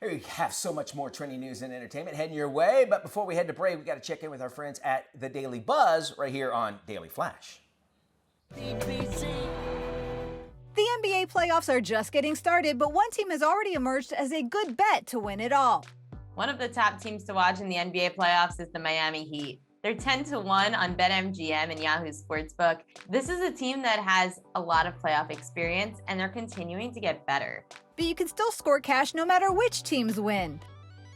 We have so much more trending news and entertainment heading your way. But before we head to break, we got to check in with our friends at the Daily Buzz right here on Daily Flash. The NBA playoffs are just getting started, but one team has already emerged as a good bet to win it all. One of the top teams to watch in the NBA playoffs is the Miami Heat. They're 10-1 on BetMGM and Yahoo Sportsbook. This is a team that has a lot of playoff experience, and they're continuing to get better. But you can still score cash no matter which teams win.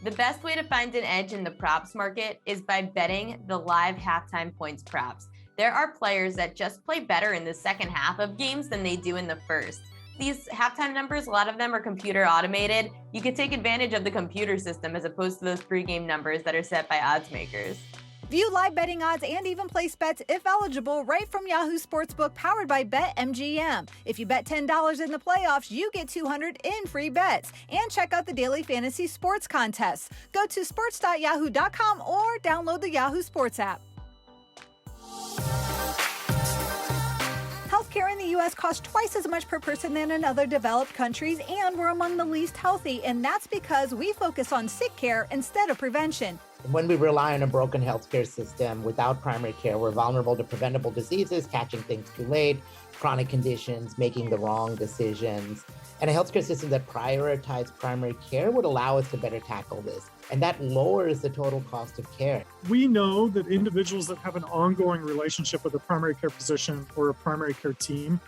The best way to find an edge in the props market is by betting the live halftime points props. There are players that just play better in the second half of games than they do in the first. These halftime numbers, a lot of them are computer automated. You can take advantage of the computer system as opposed to those pregame numbers that are set by odds makers. View live betting odds and even place bets, if eligible, right from Yahoo Sportsbook, powered by BetMGM. If you bet $10 in the playoffs, you get $200 in free bets. And check out the daily fantasy sports contests. Go to sports.yahoo.com or download the Yahoo Sports app. Healthcare in the U.S. costs twice as much per person than in other developed countries, and we're among the least healthy, and that's because we focus on sick care instead of prevention. When we rely on a broken healthcare system without primary care, we're vulnerable to preventable diseases, catching things too late, chronic conditions, making the wrong decisions. And a healthcare system that prioritizes primary care would allow us to better tackle this. And that lowers the total cost of care. We know that individuals that have an ongoing relationship with a primary care physician or a primary care team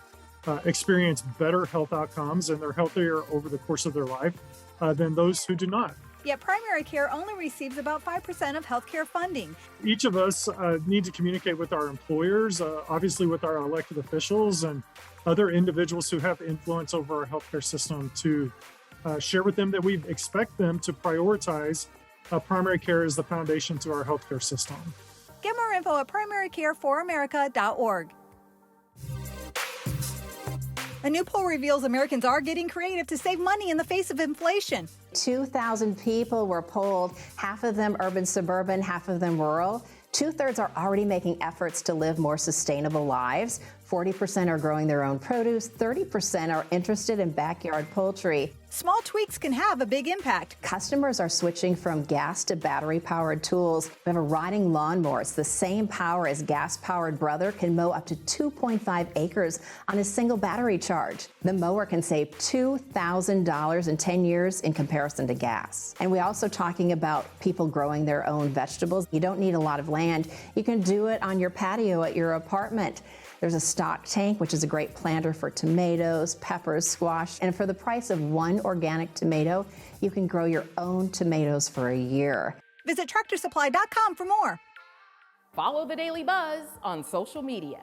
experience better health outcomes, and they're healthier over the course of their life than those who do not. Yet primary care only receives about 5% of healthcare funding. Each of us need to communicate with our employers, obviously with our elected officials and other individuals who have influence over our healthcare system, to share with them that we expect them to prioritize primary care as the foundation to our healthcare system. Get more info at primarycareforamerica.org. A new poll reveals Americans are getting creative to save money in the face of inflation. 2,000 people were polled, half of them urban, suburban, half of them rural. 2/3 are already making efforts to live more sustainable lives. 40% are growing their own produce. 30% are interested in backyard poultry. Small tweaks can have a big impact. Customers are switching from gas to battery-powered tools. We have a riding lawnmower. It's the same power as gas-powered brother, can mow up to 2.5 acres on a single battery charge. The mower can save $2,000 in 10 years in comparison to gas. And we're also talking about people growing their own vegetables. You don't need a lot of land. You can do it on your patio at your apartment. There's a stock tank, which is a great planter for tomatoes, peppers, squash. And for the price of one organic tomato, you can grow your own tomatoes for a year. Visit TractorSupply.com for more. Follow the Daily Buzz on social media.